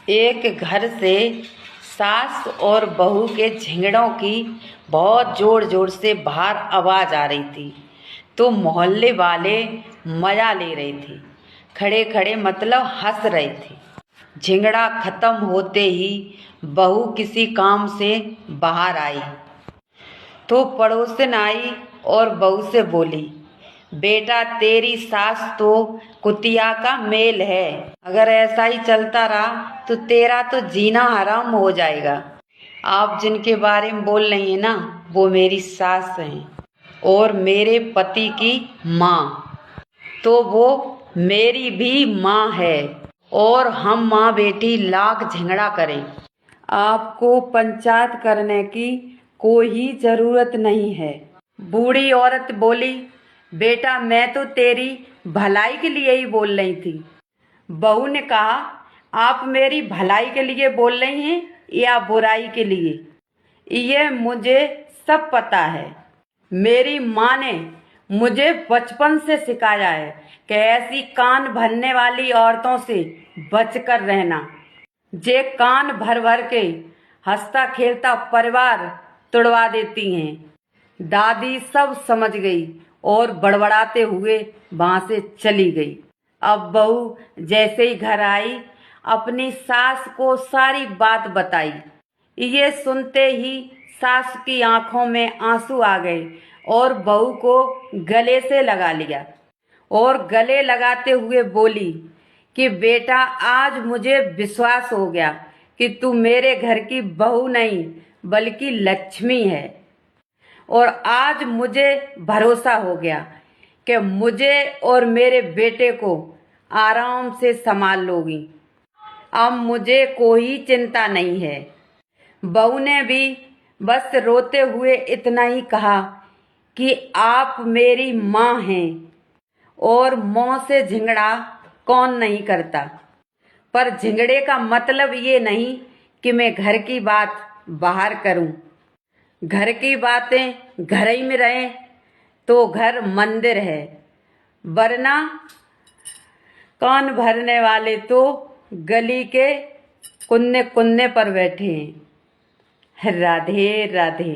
एक घर से सास और बहू के झगड़ों की बहुत जोर जोर से बाहर आवाज़ आ रही थी। तो मोहल्ले वाले मज़ा ले रहे थे, खड़े खड़े मतलब हंस रहे थे। झगड़ा खत्म होते ही बहू किसी काम से बाहर आई तो पड़ोसन आई और बहू से बोली, बेटा तेरी सास तो कुतिया का मेल है, अगर ऐसा ही चलता रहा तो तेरा तो जीना हराम हो जाएगा। आप जिनके बारे में बोल रही हैं ना, वो मेरी सास हैं और मेरे पति की माँ, तो वो मेरी भी माँ है और हम माँ बेटी लाख झगड़ा करें, आपको पंचायत करने की कोई ज़रूरत नहीं है। बूढ़ी औरत बोली, बेटा मैं तो तेरी भलाई के लिए ही बोल रही थी। बहू ने कहा, आप मेरी भलाई के लिए बोल रही हैं या बुराई के लिए? ये मुझे सब पता है। मेरी माँ ने मुझे बचपन से सिखाया है कि ऐसी कान भरने वाली औरतों से बचकर रहना, जे कान भर भर के हंसता खेलता परिवार तुड़वा देती हैं। दादी सब समझ गई और बड़बड़ाते हुए वहां से चली गई। अब बहू जैसे ही घर आई, अपनी सास को सारी बात बताई। ये सुनते ही सास की आंखों में आंसू आ गए और बहू को गले से लगा लिया और गले लगाते हुए बोली कि बेटा आज मुझे विश्वास हो गया कि तू मेरे घर की बहू नहीं बल्कि लक्ष्मी है, और आज मुझे भरोसा हो गया कि मुझे और मेरे बेटे को आराम से संभाल लोगी। अब मुझे कोई चिंता नहीं है। बहू ने भी बस रोते हुए इतना ही कहा कि आप मेरी माँ हैं और माँ से झगड़ा कौन नहीं करता, पर झगड़े का मतलब ये नहीं कि मैं घर की बात बाहर करूं। घर की बातें घर ही में रहें तो घर मंदिर है, वरना कान भरने वाले तो गली के कुन्ने कुन्ने पर बैठे हैं। राधे राधे।